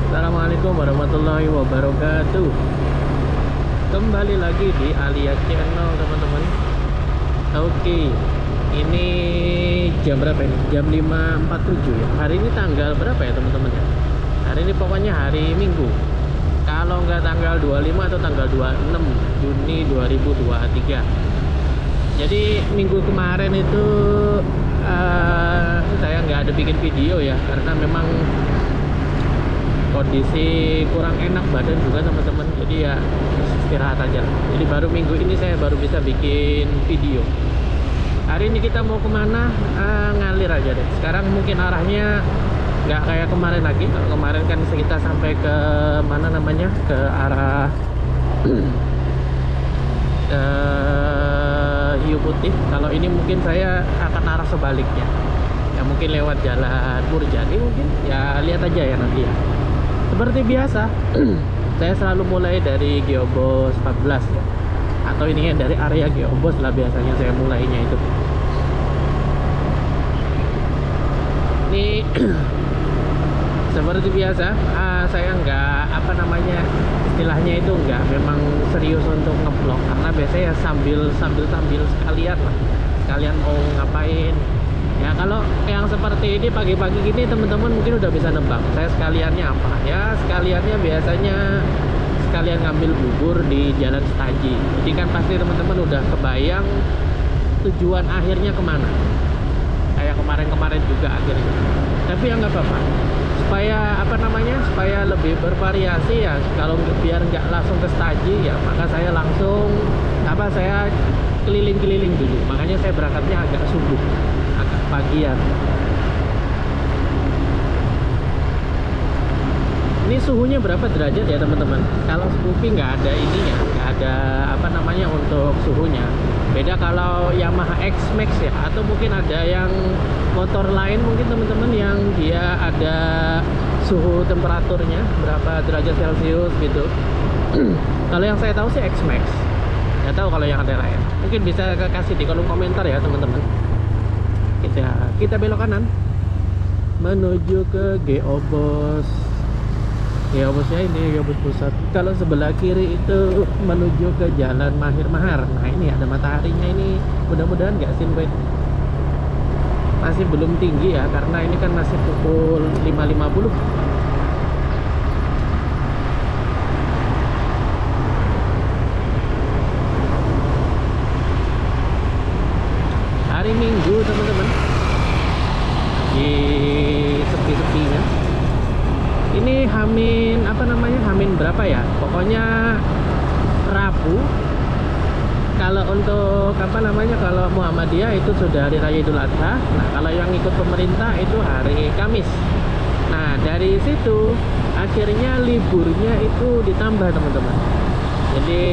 Assalamualaikum warahmatullahi wabarakatuh. Kembali lagi di Alia Channel, teman-teman. Oke, ini jam berapa ini? Jam 5.47 ya. Hari ini tanggal berapa ya, teman-teman ya? Hari ini pokoknya hari Minggu. Kalau nggak tanggal 25 atau tanggal 26 Juni 2023. Jadi minggu kemarin itu saya nggak ada bikin video ya, karena memang kondisi kurang enak badan juga, teman-teman. Jadi ya istirahat aja. Jadi baru minggu ini saya baru bisa bikin video. Hari ini kita mau kemana? Ngalir aja deh. Sekarang mungkin arahnya nggak kayak kemarin lagi. Kalau kemarin kan kita sampai ke mana namanya, ke arah Hiu Putih. Kalau ini mungkin saya akan arah sebaliknya ya, mungkin lewat jalan Murjani mungkin ya, lihat aja ya nanti ya. Seperti biasa saya selalu mulai dari Geobos 14 ya, atau ini dari area Geobos lah biasanya saya mulainya itu. Ini seperti biasa saya nggak apa namanya, istilahnya itu nggak memang serius untuk ngeblog, karena biasanya ya sambil sekalian lah, sekalian mau ngapain ya. Kalau yang seperti ini pagi-pagi gini, teman-teman mungkin udah bisa nebak saya sekaliannya apa ya. Sekaliannya biasanya sekalian ngambil bubur di Jalan Setaji. Jadi kan pasti teman-teman udah kebayang tujuan akhirnya kemana, kayak kemarin-kemarin juga akhirnya. Tapi ya nggak apa-apa, supaya apa namanya, supaya lebih bervariasi ya. Kalau biar nggak langsung ke Setaji ya, maka saya langsung saya keliling-keliling dulu. Makanya saya berangkatnya agak subuh, agak pagian. Ini suhunya berapa derajat ya, teman-teman? Kalau Scoopy nggak ada ininya, nggak ada apa namanya untuk suhunya. Beda kalau Yamaha X-Max ya, atau mungkin ada yang motor lain mungkin, teman-teman, yang dia ada suhu temperaturnya berapa derajat Celcius gitu. Kalau yang saya tahu sih X-Max. Nggak tahu kalau yang ada lain. Mungkin bisa kasih di kolom komentar ya, teman-teman. Kita belok kanan menuju ke Geobos. Geobosnya ini Geobos Pusat. Kalau sebelah kiri itu menuju ke Jalan Mahir Mahar. Nah ini ada mataharinya ini, mudah-mudahan nggak sunbed. Masih belum tinggi ya, karena ini kan masih pukul 5.50. Hari Minggu, teman-teman, di sepi-sepinya. Ini Hamin apa namanya, Hamin berapa ya, pokoknya Rabu. Kalau untuk apa namanya, kalau Muhammadiyah itu sudah hari raya Idul Adha. Nah kalau yang ikut pemerintah itu hari Kamis. Nah dari situ akhirnya liburnya itu ditambah, teman-teman. Jadi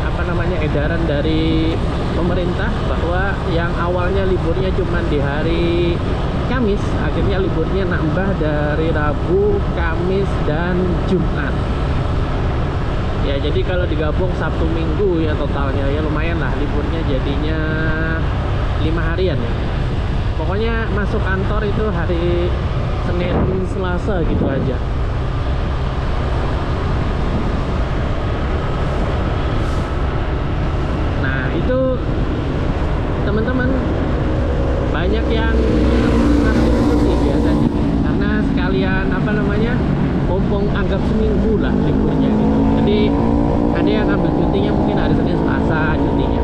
apa namanya, edaran dari pemerintah bahwa yang awalnya liburnya cuma di hari Kamis, akhirnya liburnya nambah dari Rabu, Kamis, dan Jumat. Ya jadi kalau digabung Sabtu Minggu ya, totalnya ya lumayan lah liburnya, jadinya 5 harian ya. Pokoknya masuk kantor itu hari Senin, Selasa gitu aja. Nah itu teman-teman, banyak yang ngambil cuti biasanya, karena sekalian apa namanya, mumpung anggap seminggu lah liburnya gitu. Jadi ada yang ngambil cutinya mungkin hari Senin, Selasa cutinya.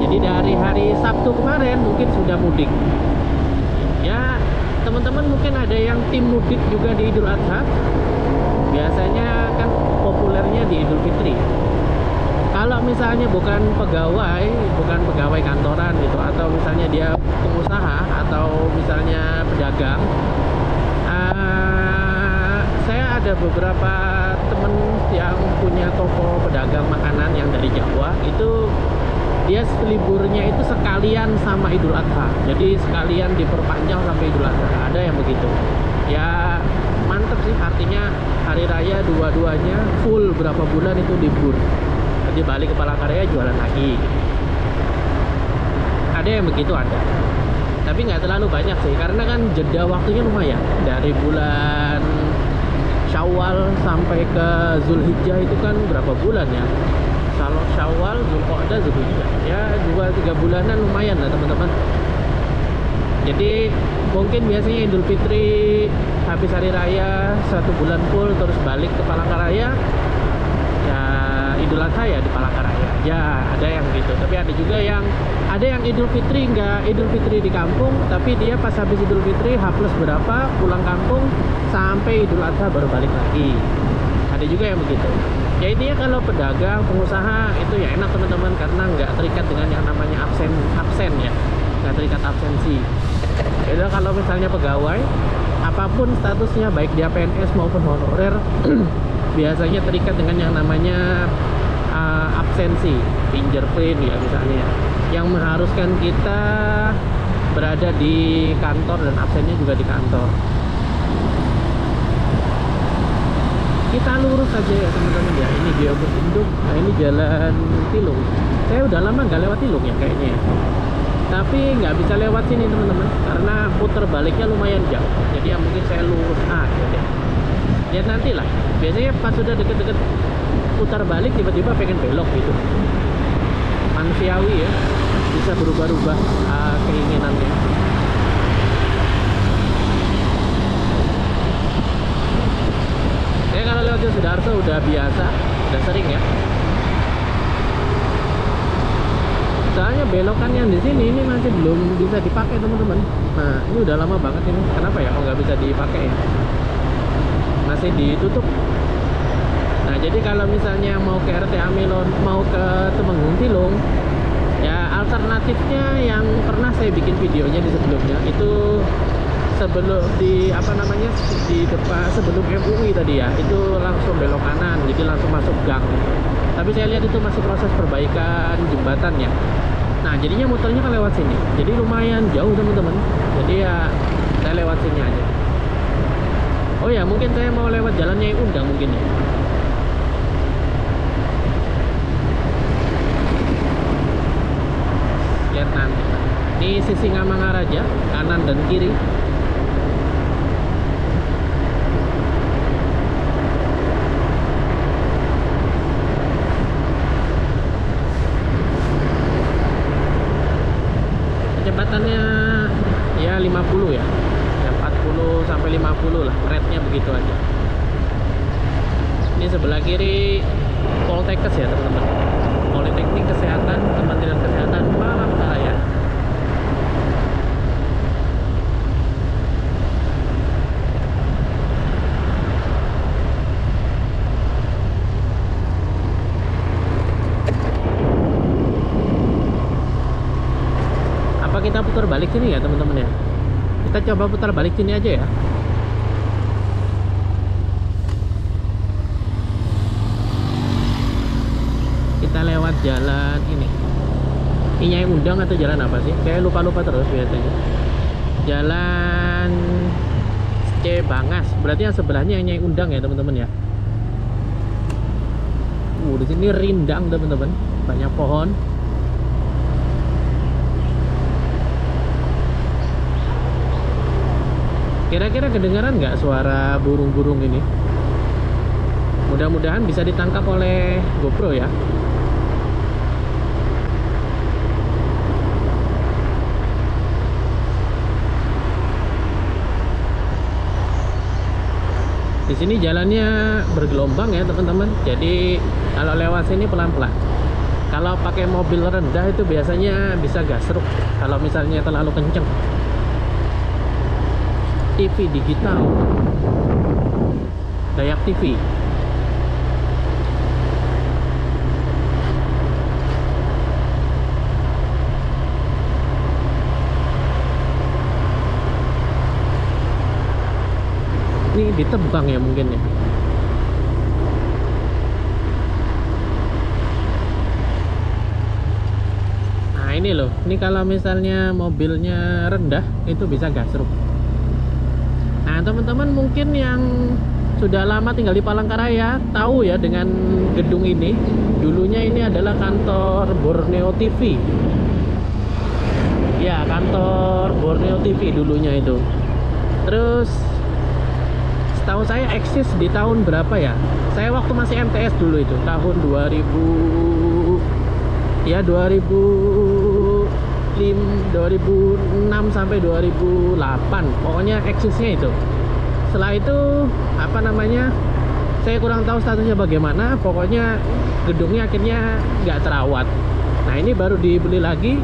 Jadi dari hari Sabtu kemarin mungkin sudah mudik ya, teman-teman. Mungkin ada yang tim mudik juga di Idul Adha. Biasanya kan populernya di Idul Fitri. Kalau misalnya bukan pegawai kantoran gitu, atau misalnya dia pengusaha atau misalnya pedagang, saya ada beberapa temen yang punya toko pedagang makanan yang dari Jawa itu, dia liburnya itu sekalian sama Idul Adha. Jadi sekalian diperpanjang sampai Idul Adha. Ada yang begitu ya, mantep sih. Artinya hari raya dua-duanya full berapa bulan itu libur. Nanti balik ke Palangkaraya jualan lagi. Ada yang begitu, ada. Tapi nggak terlalu banyak sih, karena kan jeda waktunya lumayan dari bulan Syawal sampai ke Zulhijjah itu kan berapa bulan ya? Kalau Syawal, Zulqa'dah, Zulhijjah ya 2-3 bulanan lumayan lah teman-teman. Jadi mungkin biasanya Idul Fitri habis hari raya 1 bulan full terus balik ke Palangkaraya. Ya Idul Adha ya di Palangkaraya. Ya ada yang gitu. Tapi ada juga yang Idul Fitri nggak Idul Fitri di kampung, tapi dia pas habis Idul Fitri H+ berapa pulang kampung sampai Idul Adha baru balik lagi. Ada juga yang begitu. Ya intinya kalau pedagang, pengusaha itu ya enak teman-teman karena nggak terikat dengan yang namanya absen ya, nggak terikat absensi. Beda kalau misalnya pegawai, apapun statusnya baik dia PNS maupun honorer, biasanya terikat dengan yang namanya absensi, fingerprint ya misalnya, yang mengharuskan kita berada di kantor dan absennya juga di kantor. Kita lurus aja ya teman-teman ya. Ini Geobus Induk. Nah ini jalan Tilung. Saya udah lama nggak lewat Tilung ya kayaknya ya. Tapi nggak bisa lewat sini teman-teman karena puter baliknya lumayan jauh. Jadi ya mungkin saya lurus aja deh. Lihat nanti lah. Biasanya pas sudah deket-deket putar balik tiba-tiba pengen belok gitu. Manusiawi ya. Bisa berubah-ubah keinginannya. Saya kalau lewat Sudarso udah biasa, udah sering ya. Soalnya belokan yang di sini ini masih belum bisa dipakai teman-teman. Nah ini udah lama banget ini. Kenapa ya kok nggak bisa dipakai ya? Masih ditutup. Nah jadi kalau misalnya mau ke RT Amilon, mau ke Temenggung Tilung, ya alternatifnya yang pernah saya bikin videonya di sebelumnya itu sebelum di di depan sebelum MUI tadi ya, itu langsung belok kanan, jadi langsung masuk gang. Tapi saya lihat itu masih proses perbaikan jembatannya. Nah jadinya muternya kan lewat sini, jadi lumayan jauh teman-teman. Jadi ya saya lewat sini aja. Oh ya mungkin saya mau lewat jalan Nyai Undang mungkin ya. Lihat nanti. Ini sisi Ngamangaraja, kanan dan kiri. Kecepatannya ya 50 ya, 40 sampai 50 lah, rate-nya begitu aja. Ini sebelah kiri Poltekkes ya teman-teman, Politeknik Kesehatan, Kementerian Kesehatan Palangkaraya. Kita putar balik sini ya teman-teman ya. Kita coba putar balik sini aja ya. Kita lewat jalan ini. Ini Nyai Undang atau jalan apa sih? Saya lupa-lupa terus biasanya. Jalan Cebangas. Berarti yang sebelahnya yang Nyai Undang ya teman-teman ya. Di sini rindang teman-teman. Banyak pohon. Kira-kira kedengaran nggak suara burung-burung ini? Mudah-mudahan bisa ditangkap oleh GoPro ya. Di sini jalannya bergelombang ya teman-teman. Jadi kalau lewat sini pelan-pelan. Kalau pakai mobil rendah itu biasanya bisa gasruk kalau misalnya terlalu kenceng. TV digital, Dayak TV. Ini ditebang ya mungkin ya. Nah ini loh, ini kalau misalnya mobilnya rendah itu bisa gasruk. Nah teman-teman mungkin yang sudah lama tinggal di Palangkaraya tahu ya dengan gedung ini. Dulunya ini adalah kantor Borneo TV. Ya kantor Borneo TV dulunya itu. Terus setahu saya eksis di tahun berapa ya? Saya waktu masih MTS dulu itu tahun 2006 sampai 2008, pokoknya eksisnya itu. Setelah itu apa namanya, saya kurang tahu statusnya bagaimana, pokoknya gedungnya akhirnya nggak terawat. Nah ini baru dibeli lagi,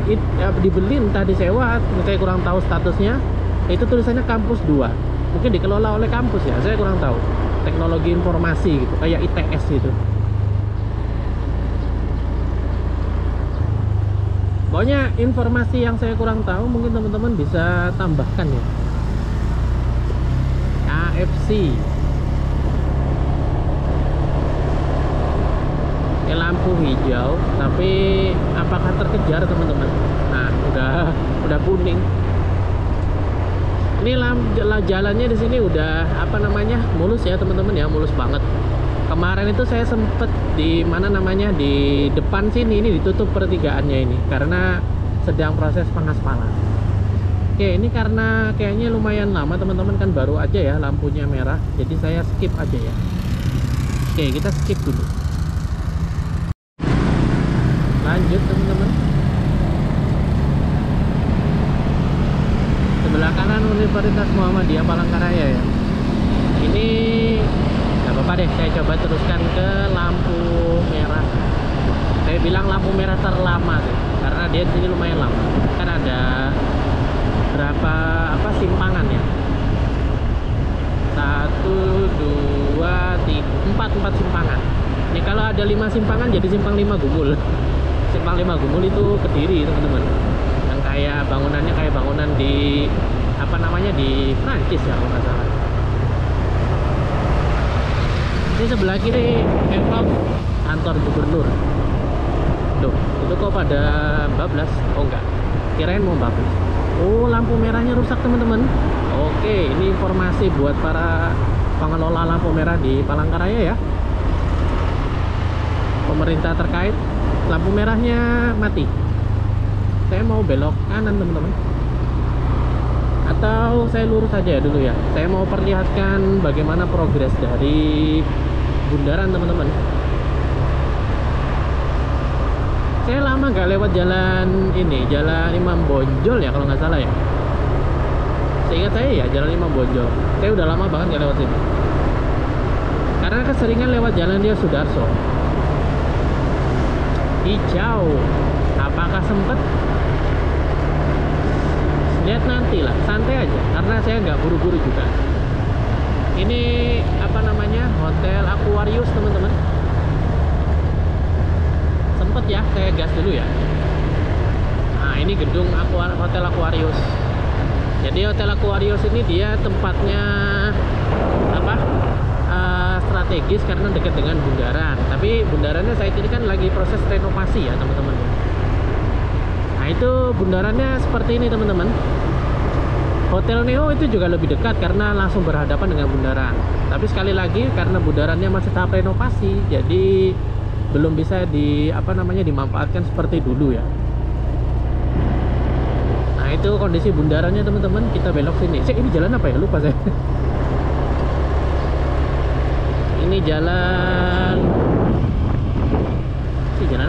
dibeli entah disewa, saya kurang tahu statusnya. Itu tulisannya kampus 2, mungkin dikelola oleh kampus ya, saya kurang tahu. Teknologi informasi gitu, kayak ITS gitu. Pokoknya informasi yang saya kurang tahu mungkin teman-teman bisa tambahkan ya. AFC, lampu hijau, tapi apakah terkejar teman-teman? Nah udah kuning. Ini jalannya di sini udah apa namanya, mulus ya teman-teman ya, mulus banget. Kemarin itu saya sempet di mana namanya, di depan sini ini ditutup pertigaannya ini karena sedang proses pengaspalan. Oke, ini karena kayaknya lumayan lama teman-teman, kan baru aja ya lampunya merah, jadi saya skip aja ya. Oke, kita skip dulu. Lanjut teman-teman. Sebelah kanan Universitas Muhammadiyah Palangkaraya ya. Ini nggak apa-apa deh, saya coba teruskan ke lampu merah. Saya bilang lampu merah terlama tuh, karena dia di sini lumayan lama. Kan ada berapa simpangan ya? 1, 2, 3, 4 simpangan. Ini kalau ada 5 simpangan jadi simpang 5 Gumul. Simpang 5 Gumul itu Kediri teman-teman. Yang kayak bangunannya kayak bangunan di apa namanya, di Prancis ya kalau nggak salah. Ini sebelah kiri kantor gubernur. Duh, itu kok pada bablas? Oh enggak, kirain mau bablas. Oh, lampu merahnya rusak teman-teman. Oke, ini informasi buat para pengelola lampu merah di Palangkaraya ya. Pemerintah terkait, lampu merahnya mati. Saya mau belok kanan teman-teman, atau saya lurus aja ya dulu ya. Saya mau perlihatkan bagaimana progres dari bundaran teman-teman. Saya lama gak lewat jalan ini, jalan Imam Bonjol ya kalau nggak salah ya. Seingat saya ya jalan Imam Bonjol. Saya udah lama banget gak lewat sini, karena keseringan lewat jalan dia Sudarso. Hijau, apakah sempet? Lihat nanti lah, santai aja, karena saya nggak buru-buru juga. Ini apa namanya, Hotel Aquarius teman-teman. Sempet ya saya gas dulu ya. Nah ini gedung Hotel Aquarius. Jadi Hotel Aquarius ini dia tempatnya apa, strategis karena dekat dengan bundaran. Tapi bundarannya saat ini kan lagi proses renovasi ya teman-teman. Nah itu bundarannya seperti ini teman-teman. Hotel Neo itu juga lebih dekat karena langsung berhadapan dengan bundaran. Tapi sekali lagi karena bundarannya masih tahap renovasi, jadi belum bisa dimanfaatkan seperti dulu ya. Nah itu kondisi bundarannya teman-teman. Kita belok sini. Ini jalan apa ya? Lupa saya. Ini jalan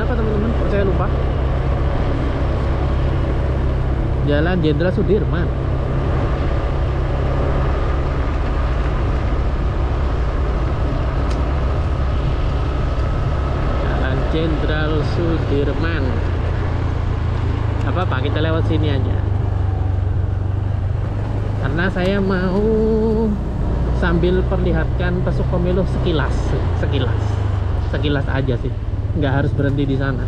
apa teman-teman? Kok saya lupa. Jalan Jenderal Sudirman. Jalan Jenderal Sudirman. Apa-apa, kita lewat sini aja. Karena saya mau sambil perlihatkan pesuk pemilu sekilas aja sih, nggak harus berhenti di sana.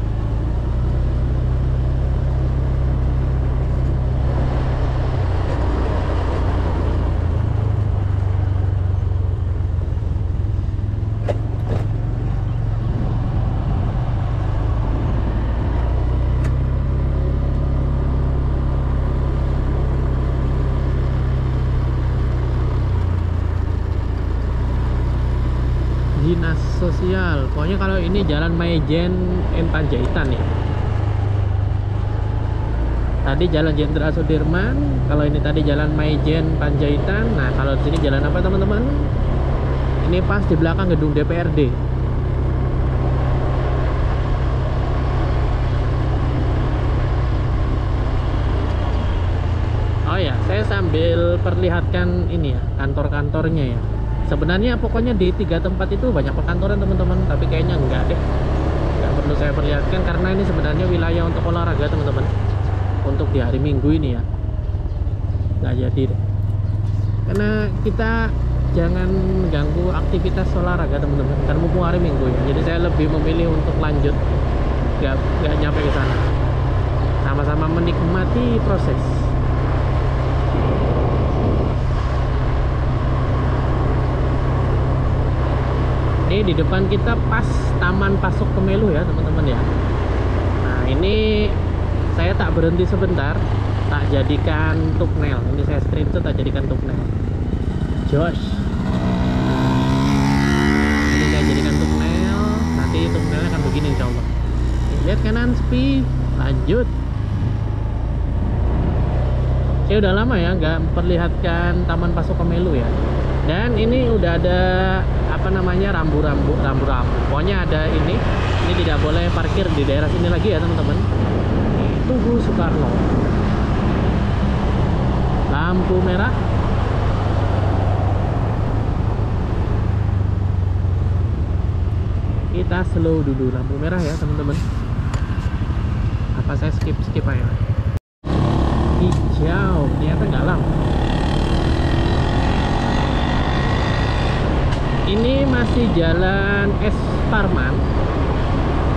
Dinas Sosial. Pokoknya kalau ini Jalan Maijen M Panjaitan ya. Tadi Jalan Jenderal Sudirman, kalau ini tadi Jalan Maijen Panjaitan. Nah, kalau di sini jalan apa teman-teman? Ini pas di belakang gedung DPRD. Oh ya, saya sambil perlihatkan ini ya, kantor-kantornya ya. Sebenarnya pokoknya di 3 tempat itu banyak perkantoran teman-teman, tapi kayaknya enggak deh. Nggak perlu saya perlihatkan karena ini sebenarnya wilayah untuk olahraga teman-teman. Untuk di hari Minggu ini ya. Nggak jadi deh. Karena kita jangan mengganggu aktivitas olahraga teman-teman. Karena mumpung hari Minggu ya. Jadi saya lebih memilih untuk lanjut. Nggak nyampe ke sana. Sama-sama menikmati proses. Ini di depan kita pas Taman Pasuk Kemelu ya teman-teman ya. Nah ini saya tak berhenti sebentar, tak jadikan thumbnail. Ini saya screenshot, tak jadikan thumbnail. Josh, ini saya jadikan thumbnail. Nanti thumbnailnya akan begini insya Allah. Lihat kanan, sepi, lanjut. Saya udah lama ya nggak memperlihatkan Taman Pasuk Kemelu ya. Dan ini udah ada apa namanya rambu-rambu. Pokoknya ada ini tidak boleh parkir di daerah sini lagi ya teman-teman. Tugu Soekarno. Lampu merah. Kita slow dulu lampu merah ya teman-teman. Apa saya skip aja? Hijau, ternyata nggak lama. Ini masih jalan Es Parman.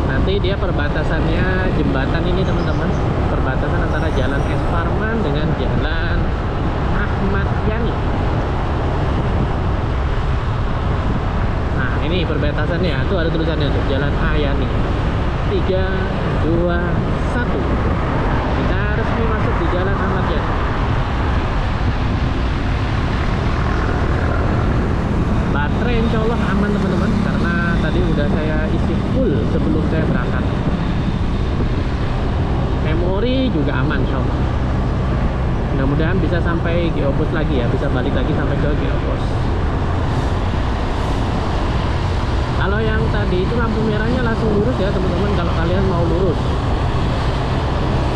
Nanti dia perbatasannya jembatan ini teman-teman. Perbatasan antara jalan Es Parman dengan jalan Ahmad Yani. Nah ini perbatasannya. Tuh ada tulisannya tuh, Jalan Ayani. 3, 2, 1. Kita resmi masuk di jalan Ahmad Yani. Baterai insya Allah aman teman-teman, karena tadi udah saya isi full sebelum saya berangkat. Memori juga aman insya Allah. Mudah-mudahan bisa sampai Geopos lagi ya, bisa balik lagi sampai ke Geopos. Kalau yang tadi itu lampu merahnya langsung lurus ya teman-teman, kalau kalian mau lurus.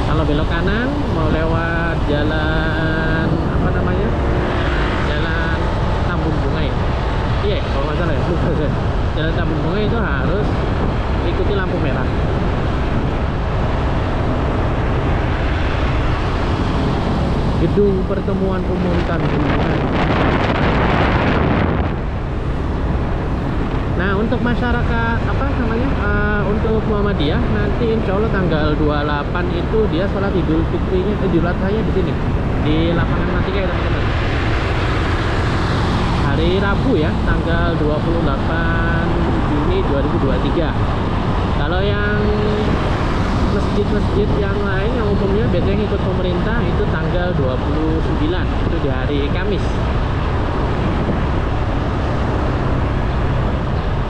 Kalau belok kanan mau lewat jalan apa namanya, jalan Tambun Bunga ya. Iya, kalau nggak salah ya, lupa saya. Jalan Tambun Bunga itu harus ikuti lampu merah. Gedung Pertemuan Umum Tambun Bunga. Nah, untuk masyarakat apa namanya, untuk Muhammadiyah nanti insya Allah tanggal 28 itu dia sholat Idul Fitrinya, Idul Adhanya di sini di lapangan Matika ya teman-teman. Hari Rabu ya, tanggal 28 Juni 2023. Kalau yang masjid-masjid yang lain yang umumnya biasanya ikut pemerintah itu tanggal 29, itu di hari Kamis.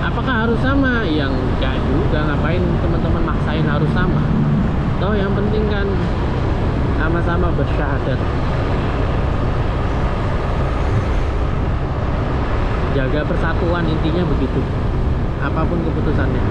Apakah harus sama? Yang enggak juga, ngapain teman-teman maksain harus sama. Toh yang penting kan sama-sama bersyahadat. Jaga persatuan, intinya begitu. Apapun keputusannya.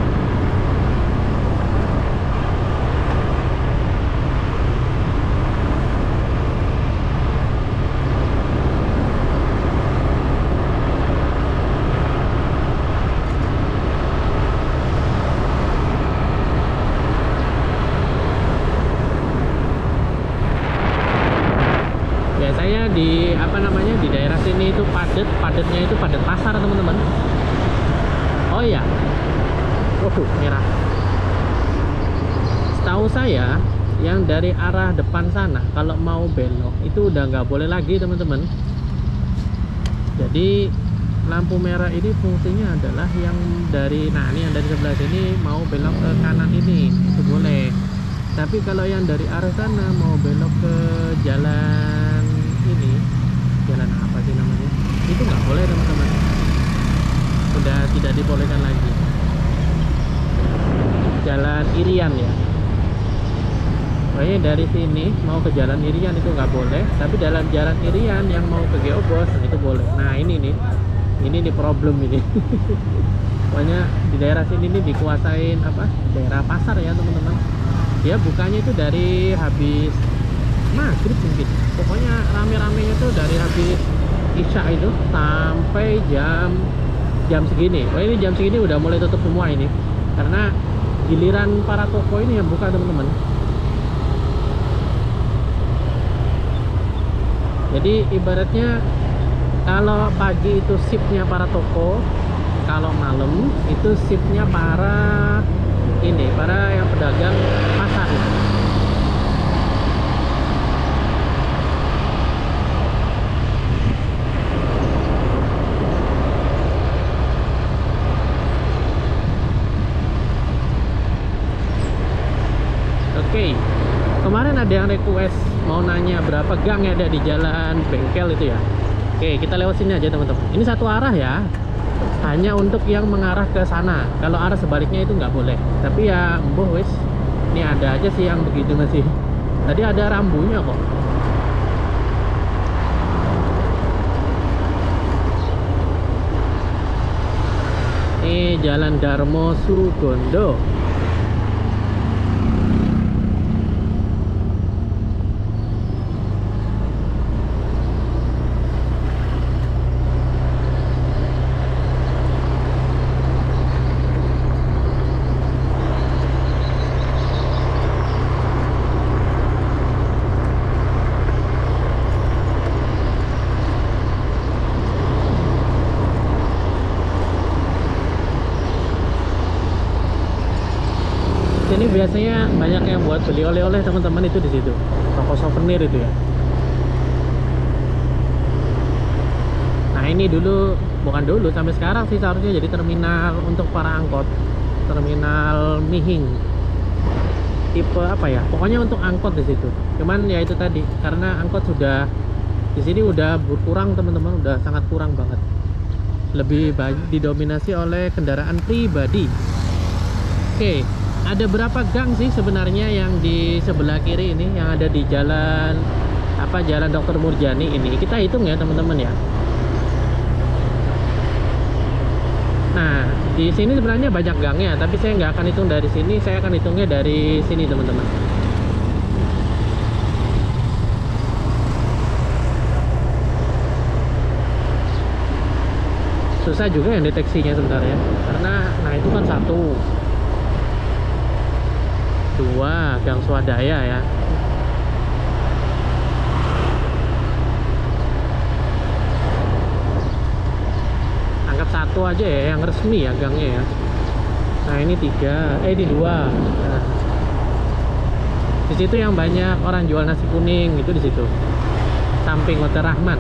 Biasanya di apa namanya, di daerah sini itu padatnya itu padat pasar teman-teman. Oh ya, waduh merah. Setahu saya yang dari arah depan sana kalau mau belok itu udah nggak boleh lagi teman-teman. Jadi lampu merah ini fungsinya adalah yang dari, nah ini yang dari sebelah sini mau belok ke kanan ini itu boleh. Tapi kalau yang dari arah sana mau belok ke jalan ini, jalan apa sih namanya, itu nggak boleh teman-teman. Udah tidak dibolehkan lagi. Jalan Irian ya. Pokoknya dari sini mau ke jalan Irian itu nggak boleh, tapi jalan Irian yang mau ke Geobos itu boleh. Nah ini nih, Ini nih problem ini. Pokoknya di daerah sini nih dikuasain apa? Daerah pasar ya teman-teman. Dia bukanya itu dari habis maghrib mungkin. Pokoknya rame-ramenya tuh dari habis isya itu sampai jam segini. Oh, ini jam segini udah mulai tutup semua ini. Karena giliran para toko ini yang buka teman-teman. Jadi ibaratnya kalau pagi itu shiftnya para toko, kalau malam itu shiftnya para yang pedagang pasar. Oke, kemarin ada yang request mau nanya berapa gang yang ada di jalan bengkel itu ya. Oke, kita lewat sini aja teman-teman. Ini satu arah ya, hanya untuk yang mengarah ke sana. Kalau arah sebaliknya itu nggak boleh. Tapi ya embuh wis, ini ada aja sih yang begitu masih. Tadi ada rambunya kok. Ini Jalan Darmo Surugondo. Ini biasanya banyak yang buat beli oleh-oleh teman-teman itu di situ. Toko souvenir itu ya. Nah, ini bukan dulu sampai sekarang sih seharusnya jadi terminal untuk para angkot. Terminal Mihing. Tipe apa ya? Pokoknya untuk angkot di situ. Cuman ya itu tadi, karena angkot sudah di sini udah berkurang teman-teman, udah sangat kurang banget. Lebih didominasi oleh kendaraan pribadi. Oke. Ada berapa gang sih sebenarnya yang di sebelah kiri ini yang ada di jalan Jalan Dr. Murjani ini? Kita hitung ya teman-teman ya. Nah, di sini sebenarnya banyak gangnya, tapi saya nggak akan hitung dari sini, saya akan hitungnya dari sini teman-teman. Susah juga yang deteksinya sebenarnya, karena nah itu kan 1, 2 gang swadaya ya. Anggap 1 aja ya yang resmi ya gangnya ya. Nah ini 3, ini 2. Nah, di situ yang banyak orang jual nasi kuning itu di situ, samping Hotel Rahman.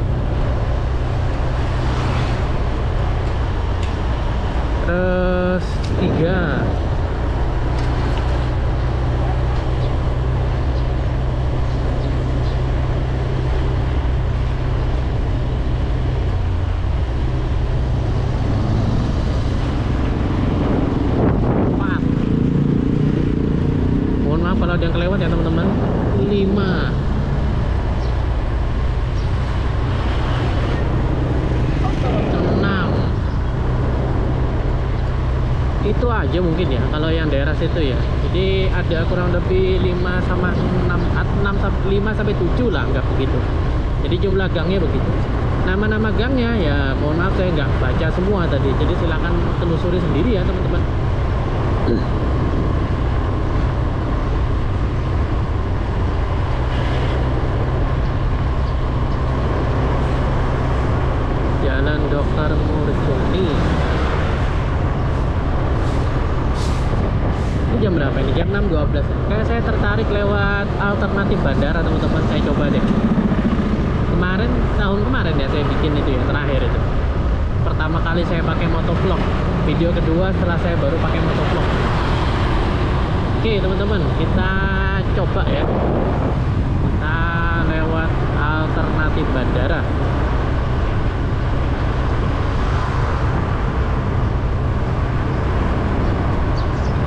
Terus 3. Kalau ada yang kelewat ya teman-teman. 5. 6. Itu aja mungkin ya kalau yang daerah situ ya. Jadi ada kurang lebih 5 sama 5 sampai 7 lah, nggak begitu. Jadi jumlah gangnya begitu. Nama-nama gangnya ya mohon maaf saya nggak baca semua tadi. Jadi silakan telusuri sendiri ya teman-teman. Jalan Dr. Murjani. Ini jam berapa ini? Jam 6.12. Kayak saya tertarik lewat alternatif bandara teman-teman. Saya coba deh. Tahun kemarin ya saya bikin itu ya, terakhir itu. Pertama kali saya pakai motovlog. Video kedua setelah saya baru pakai motovlog. Oke teman-teman, kita coba ya. Kita lewat alternatif bandara.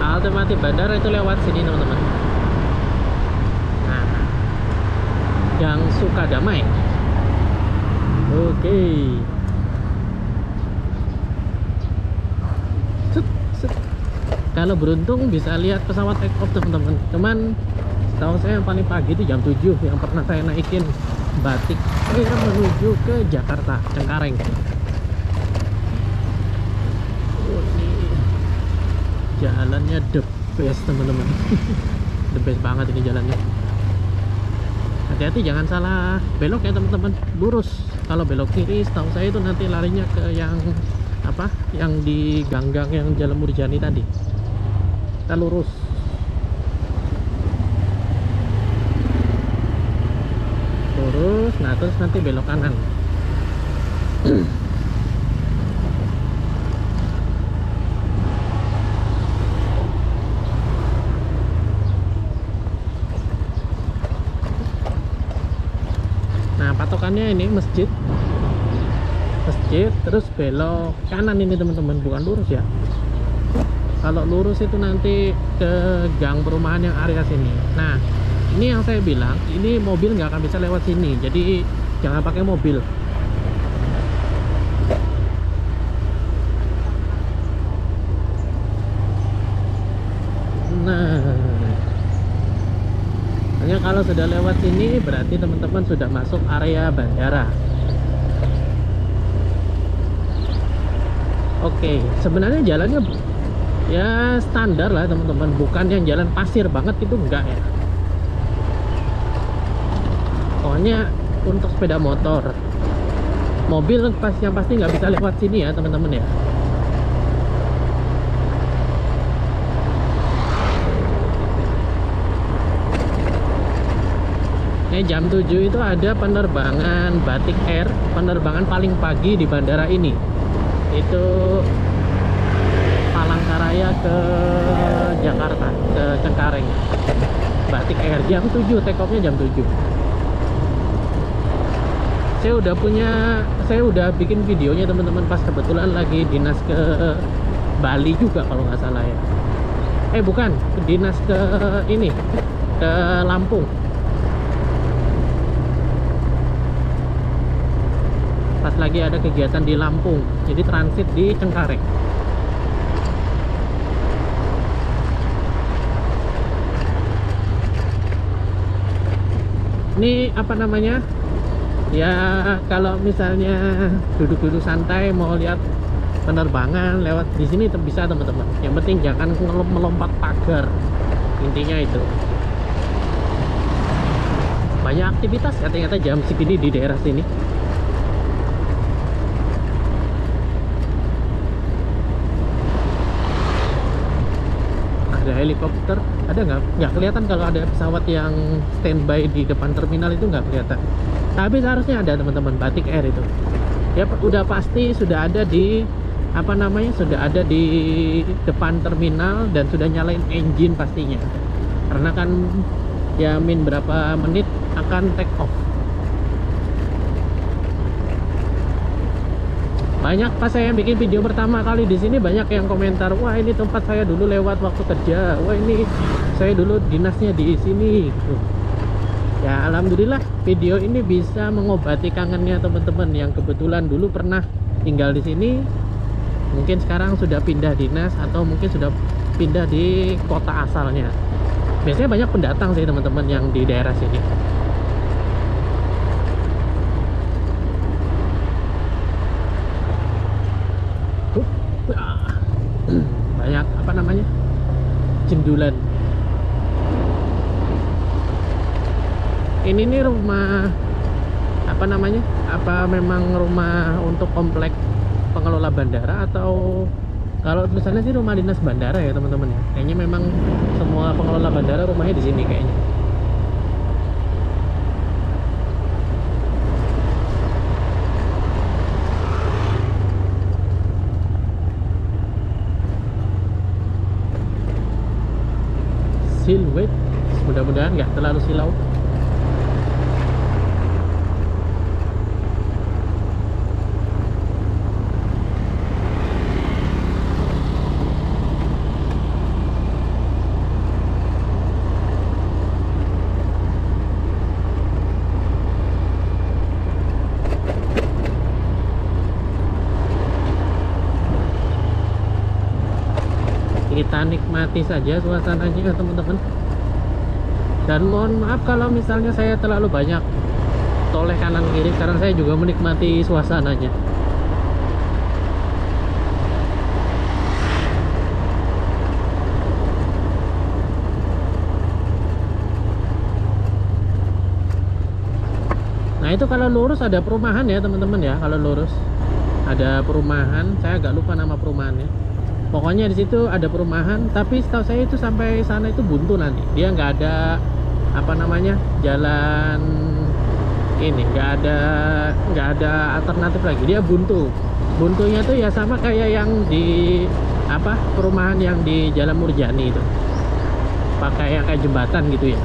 Alternatif bandara itu lewat sini teman-teman. Nah, Gang Sukadamai. Oke. kalau beruntung bisa lihat pesawat take off teman-teman. Cuman setahu saya yang paling pagi itu jam 7 yang pernah saya naikin Batik Air menuju ke Jakarta Cengkareng. Oh, ini jalannya the best teman-teman. The best banget ini jalannya. Hati-hati jangan salah belok ya teman-teman, lurus. Kalau belok kiri setahu saya itu nanti larinya ke yang apa, yang di ganggang yang Jalan Murjani tadi. Kita lurus. Lurus, nah terus nanti belok kanan. Nah patokannya ini masjid, terus belok kanan ini teman-teman, bukan lurus ya. Kalau lurus itu nanti ke gang perumahan yang area sini. Nah ini yang saya bilang, ini mobil nggak akan bisa lewat sini, jadi jangan pakai mobil. Nah hanya kalau sudah lewat sini berarti teman-teman sudah masuk area bandara. Oke, sebenarnya jalannya ya standar lah teman-teman, bukan yang jalan pasir banget itu enggak ya. Pokoknya untuk sepeda motor, mobil yang pasti nggak bisa lewat sini ya teman-teman ya. Jam 7 itu ada penerbangan Batik Air, penerbangan paling pagi di bandara ini. Itu Palangkaraya ke Jakarta, ke Cengkareng. Batik Air jam 7, take off-nya jam 7. Saya udah bikin videonya teman-teman, pas kebetulan lagi dinas ke Bali juga kalau nggak salah ya. Bukan, dinas ke ini, ke Lampung. Pas lagi ada kegiatan di Lampung, jadi transit di Cengkareng. Ini apa namanya ya, kalau misalnya duduk-duduk santai mau lihat penerbangan lewat di sini bisa teman-teman. Yang penting jangan melompat pagar, intinya itu. Banyak aktivitas ya ternyata jam segini di daerah sini. Ada helikopter, ada nggak kelihatan. Kalau ada pesawat yang standby di depan terminal itu nggak kelihatan, tapi seharusnya ada teman-teman. Batik Air itu ya udah pasti sudah ada di apa namanya, sudah ada di depan terminal dan sudah nyalain engine pastinya, karena kan ya min berapa menit akan take off. Banyak pas saya bikin video pertama kali di sini, banyak yang komentar, wah ini tempat saya dulu lewat waktu kerja, wah ini saya dulu dinasnya di sini gitu. Ya alhamdulillah video ini bisa mengobati kangennya teman-teman yang kebetulan dulu pernah tinggal di sini, mungkin sekarang sudah pindah dinas atau mungkin sudah pindah di kota asalnya. Biasanya banyak pendatang sih teman-teman yang di daerah sini. Banyak apa namanya, jendulan. Ini nih rumah apa namanya, apa memang rumah untuk komplek pengelola bandara, atau kalau tulisannya sih rumah dinas bandara ya teman-teman ya. Kayaknya memang semua pengelola bandara rumahnya di sini kayaknya. Silhouette, mudah-mudahan nggak terlalu silau. kita nikmati saja suasananya teman-teman. Dan mohon maaf kalau misalnya saya terlalu banyak toleh kanan kiri, karena saya juga menikmati suasananya. Nah itu kalau lurus ada perumahan ya teman-teman ya. Kalau lurus ada perumahan, saya agak lupa nama perumahannya. Pokoknya di situ ada perumahan, tapi setahu saya itu sampai sana itu buntu nanti. Dia nggak ada apa namanya jalan ini, nggak ada alternatif lagi. Dia buntu. Buntunya tuh ya sama kayak yang di apa perumahan yang di Jalan Murjani itu, pakai yang kayak jembatan gitu ya.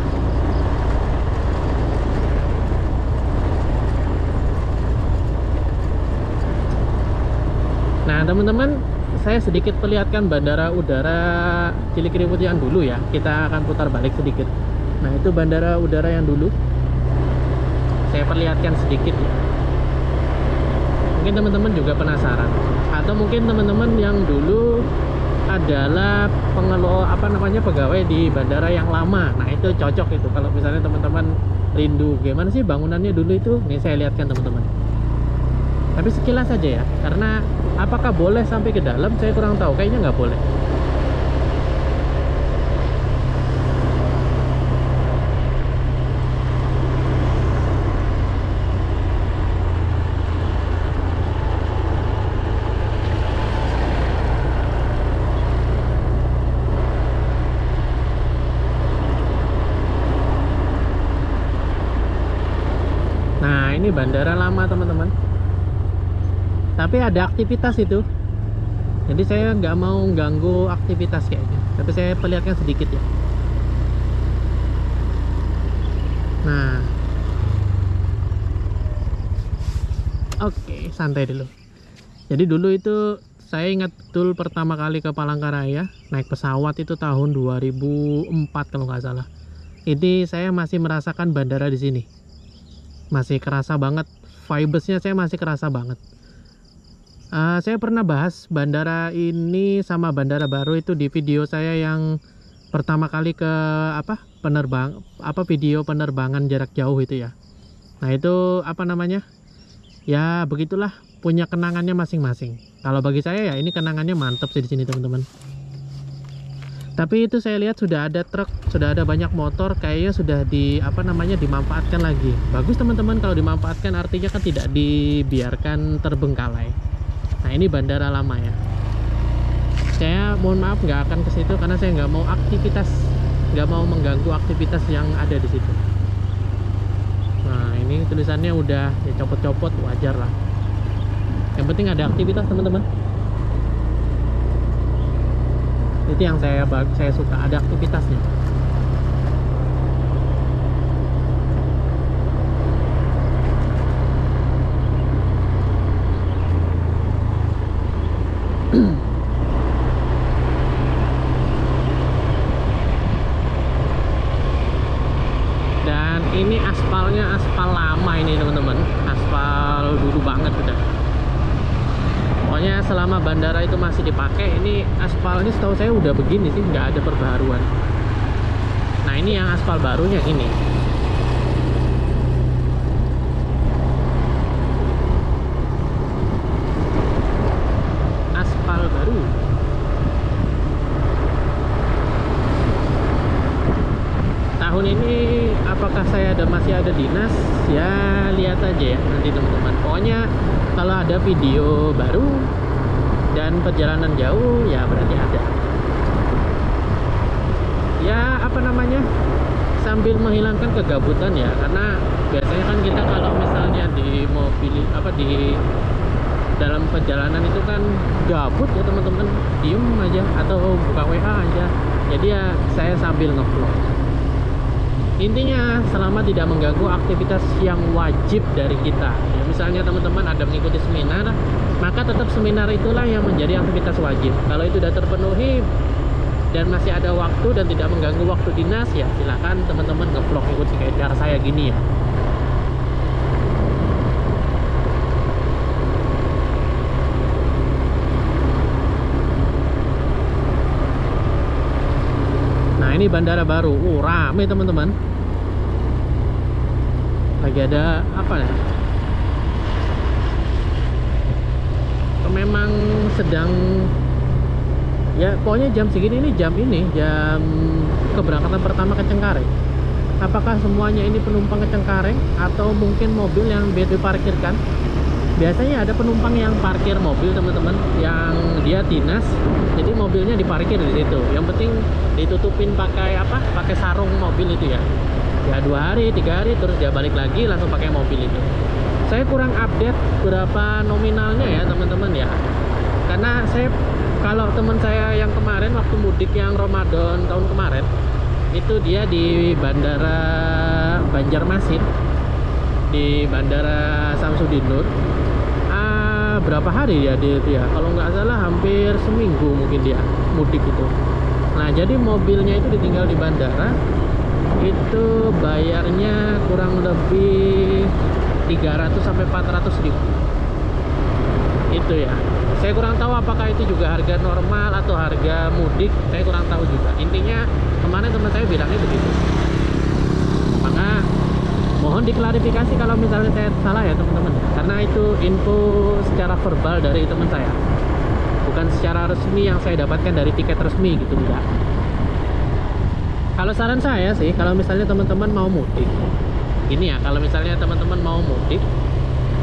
Nah teman-teman, saya sedikit perlihatkan bandara udara Cilikriwut yang dulu ya. Kita akan putar balik sedikit. Nah itu bandara udara yang dulu, saya perlihatkan sedikit ya. Mungkin teman-teman juga penasaran, atau mungkin teman-teman yang dulu adalah pengelola apa namanya pegawai di bandara yang lama. Nah itu cocok itu kalau misalnya teman-teman rindu gimana sih bangunannya dulu itu. Nih saya lihatkan teman-teman, tapi sekilas saja ya, karena apakah boleh sampai ke dalam saya kurang tahu, kayaknya nggak boleh. Nah ini bandara lama teman-teman, tapi ada aktivitas itu, jadi saya nggak mau ganggu aktivitas kayaknya, tapi saya perlihatkan sedikit ya. Nah oke, santai dulu. Jadi dulu itu saya ingat betul pertama kali ke Palangkaraya naik pesawat itu tahun 2004 kalau nggak salah. Ini saya masih merasakan bandara di sini, masih kerasa banget vibesnya, saya masih kerasa banget. Saya pernah bahas bandara ini sama bandara baru itu di video saya yang pertama kali ke video penerbangan jarak jauh itu ya. Nah itu apa namanya ya, begitulah, punya kenangannya masing-masing. Kalau bagi saya ya ini kenangannya mantap sih di sini teman-teman. Tapi itu saya lihat sudah ada truk, sudah ada banyak motor, kayaknya sudah dimanfaatkan lagi. Bagus teman-teman, kalau dimanfaatkan artinya kan tidak dibiarkan terbengkalai. Nah ini bandara lama ya. Saya mohon maaf nggak akan ke situ karena saya nggak mau mengganggu aktivitas yang ada di situ. Nah ini tulisannya udah ya copot-copot, wajar lah. Yang penting ada aktivitas teman-teman. Itu yang saya suka, ada aktivitasnya. Dan ini aspalnya aspal lama ini teman-teman, aspal dulu banget udah. Pokoknya selama bandara itu masih dipakai, ini aspalnya setahu saya udah begini sih, nggak ada perbaharuan. Nah ini yang aspal barunya ini. Aspal baru. Tahun ini apakah saya masih ada dinas? Ya lihat aja ya nanti teman-teman. Pokoknya kalau ada video baru dan perjalanan jauh ya berarti ada. Ya apa namanya, sambil menghilangkan kegabutan ya, karena biasanya kan kita kalau misalnya di mobil di dalam perjalanan itu kan gabut ya teman-teman, diem aja atau buka WA aja. Jadi ya saya sambil nge-vlog. Intinya selama tidak mengganggu aktivitas yang wajib dari kita ya, misalnya teman-teman ada mengikuti seminar, maka tetap seminar itulah yang menjadi aktivitas wajib. Kalau itu sudah terpenuhi dan masih ada waktu dan tidak mengganggu waktu dinas, ya silahkan teman-teman nge-vlog ikut kayak cara saya gini ya. ini bandara baru. Rame teman-teman. Lagi ada apa ya? Memang sedang ya, pokoknya jam segini ini jam keberangkatan pertama ke Cengkareng. Apakah semuanya ini penumpang ke Cengkareng atau mungkin mobil yang diparkirkan? Biasanya ada penumpang yang parkir mobil teman-teman, yang dia dinas, jadi mobilnya diparkir di situ. Yang penting ditutupin pakai apa? Pakai sarung mobil itu ya. Ya 2 hari, 3 hari, terus dia balik lagi langsung pakai mobil itu. Saya kurang update berapa nominalnya ya teman-teman ya. Karena kalau teman saya yang kemarin waktu mudik yang Ramadan tahun kemarin, itu dia di Bandara Banjarmasin, di Bandara Samsudin Nur. Berapa hari ya dia itu ya? Kalau nggak salah hampir seminggu mungkin dia mudik itu. Nah, jadi mobilnya itu ditinggal di bandara, itu bayarnya kurang lebih 300 sampai 400 ribu. Itu ya. Saya kurang tahu apakah itu juga harga normal atau harga mudik, saya kurang tahu juga. Intinya kemarin teman saya bilangnya begitu. Maka mohon diklarifikasi kalau misalnya saya salah ya teman-teman, karena itu info secara verbal dari teman saya, bukan secara resmi yang saya dapatkan dari tiket resmi gitu, enggak. Kalau saran saya sih, kalau misalnya teman-teman mau mudik, ini ya, kalau misalnya teman-teman mau mudik,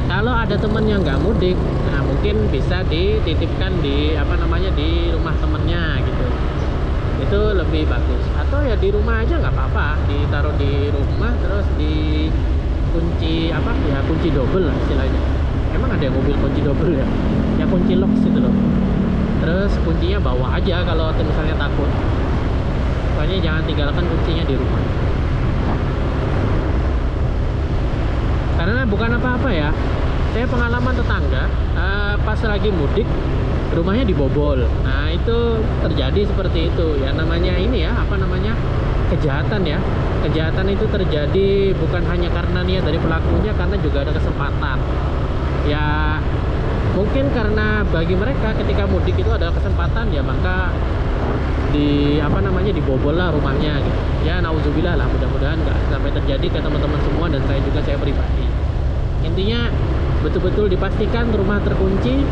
kalau ada teman yang nggak mudik, nah mungkin bisa dititipkan di di rumah temennya gitu. Itu lebih bagus. Atau ya di rumah aja nggak apa-apa, ditaruh di rumah terus di kunci kunci double lah istilahnya. Emang ada yang mobil kunci double ya? Ya kunci lock gitu loh. Terus kuncinya bawa aja kalau misalnya takut. Pokoknya jangan tinggalkan kuncinya di rumah. Karena bukan apa-apa ya. Saya pengalaman tetangga pas lagi mudik rumahnya dibobol. Nah, itu terjadi seperti itu ya, namanya ini ya, kejahatan ya. Kejahatan itu terjadi bukan hanya karena niat dari pelakunya, karena juga ada kesempatan. Ya, mungkin karena bagi mereka ketika mudik itu ada kesempatan ya, maka dibobol lah rumahnya gitu. Ya nauzubillah lah, mudah-mudahan nggak sampai terjadi ke teman-teman semua dan saya pribadi. Intinya betul-betul dipastikan rumah terkunci.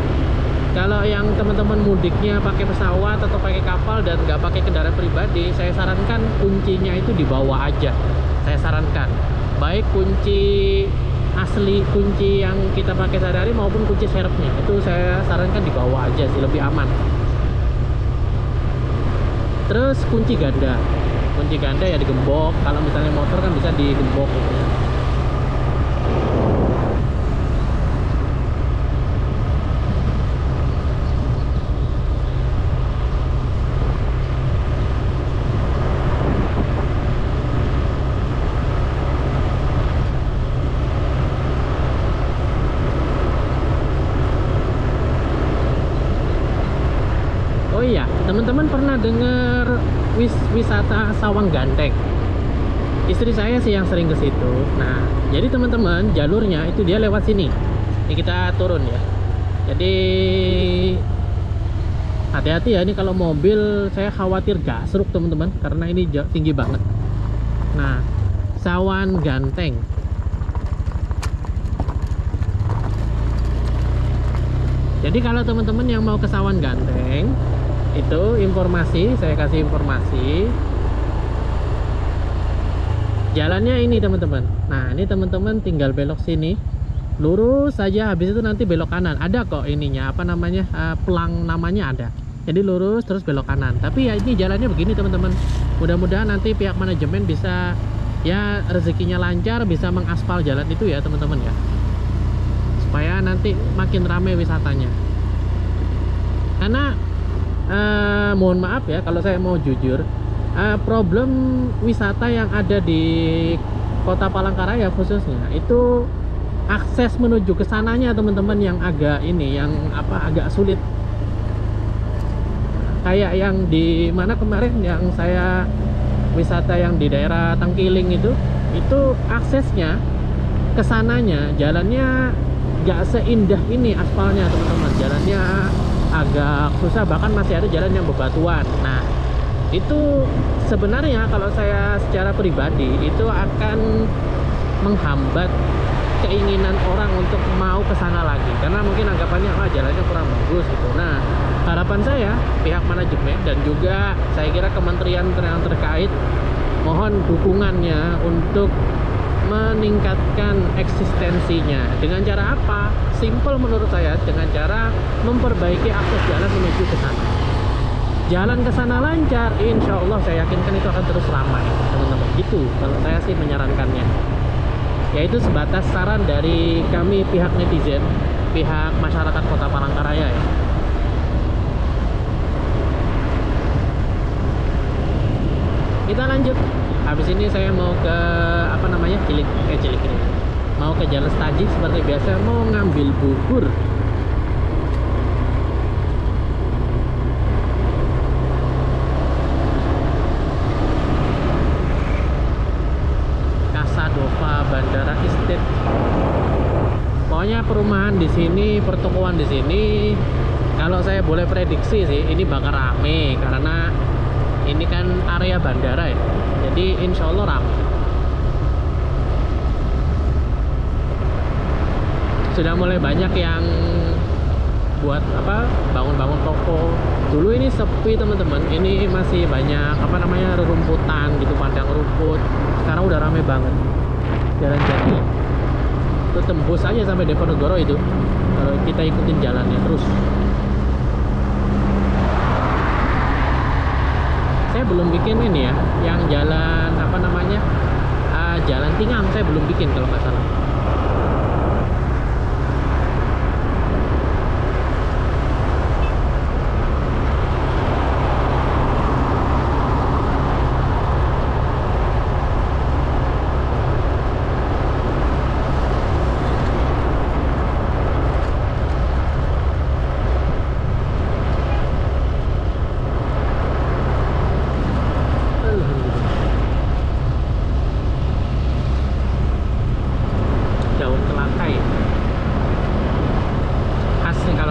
Kalau yang teman-teman mudiknya pakai pesawat atau pakai kapal dan nggak pakai kendaraan pribadi, saya sarankan kuncinya itu dibawa aja. Saya sarankan, baik kunci asli, kunci yang kita pakai sehari-hari maupun kunci serepnya, itu saya sarankan dibawa aja sih, lebih aman. Terus kunci ganda ya digembok. Kalau misalnya motor kan bisa digembok gitu ya. Oh iya, teman-teman pernah dengar wisata Sawang Ganteng? Istri saya sih yang sering ke situ. Nah, jadi teman-teman, jalurnya itu dia lewat sini. Ini kita turun ya. Jadi hati-hati ya, ini kalau mobil saya khawatir gasruk teman-teman, karena ini tinggi banget. Nah, Sawang Ganteng. Jadi kalau teman-teman yang mau ke Sawang Ganteng, itu saya kasih informasi jalannya ini teman-teman. Nah, ini teman-teman tinggal belok sini, lurus saja, habis itu nanti belok kanan. Ada kok ininya pelang namanya ada. Jadi lurus terus belok kanan. Tapi ya ini jalannya begini teman-teman. Mudah-mudahan nanti pihak manajemen bisa ya rezekinya lancar, bisa mengaspal jalan itu ya teman-teman ya, supaya nanti makin ramai wisatanya. Karena mohon maaf ya kalau saya mau jujur, problem wisata yang ada di Kota Palangkaraya khususnya itu akses menuju ke sananya teman-teman yang agak agak sulit. Kayak yang di mana kemarin yang saya wisata yang di daerah Tangkiling itu aksesnya ke sananya jalannya gak seindah ini aspalnya teman-teman. Jalannya agak susah, bahkan masih ada jalan yang bebatuan. Nah, Itu sebenarnya kalau saya secara pribadi itu akan menghambat keinginan orang untuk mau ke sana lagi, karena mungkin anggapannya jalannya kurang bagus gitu. Nah, harapan saya pihak manajemen dan juga saya kira kementerian yang terkait mohon dukungannya untuk meningkatkan eksistensinya. Dengan cara apa? Simple menurut saya, dengan cara memperbaiki akses jalan menuju ke sana. Jalan ke sana lancar, insya Allah saya yakinkan itu akan terus ramai, teman-teman. Gitu kalau saya sih menyarankannya. Yaitu sebatas saran dari kami pihak netizen, pihak masyarakat Kota Palangkaraya ya. Kita lanjut. Habis ini saya mau ke apa namanya? Cilik ini. Mau ke Jalan Setaji seperti biasa, mau ngambil bubur. Bandara Estate. Pokoknya perumahan di sini, pertokoan di sini, kalau saya boleh prediksi sih, ini bakal rame karena ini kan area bandara ya. Jadi insya Allah rame. Sudah mulai banyak yang buat apa? Bangun-bangun toko. Dulu ini sepi teman-teman. Ini masih banyak apa namanya rerumputan gitu, padang rumput. Sekarang udah rame banget. Jalan Jati itu tembus aja sampai Diponegoro itu kalau kita ikutin jalannya terus. Saya belum bikin ini ya, yang jalan apa namanya jalan Tingang saya belum bikin kalau nggak salah.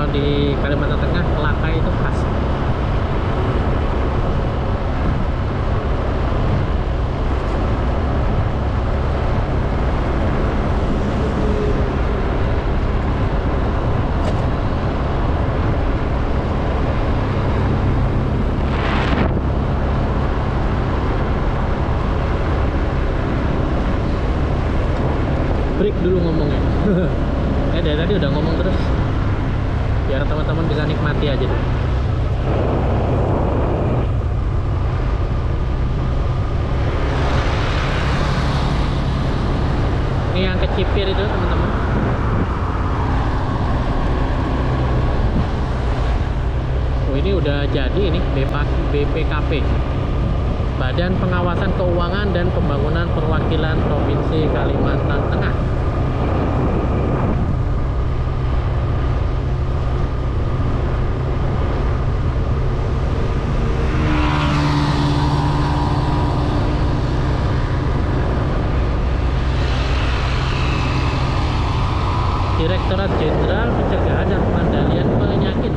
Di Kalimantan Tengah, Kelakai itu khas. Break dulu ngomongnya. Dari tadi udah ngomong terus. Biar teman-teman bisa nikmati aja deh. Ini yang kecipir itu teman-teman. Oh, ini udah jadi ini BPKP, Badan Pengawasan Keuangan dan Pembangunan Perwakilan Provinsi Kalimantan Tengah. Direktorat Jenderal Pencegahan dan Pengendalian Penyakit.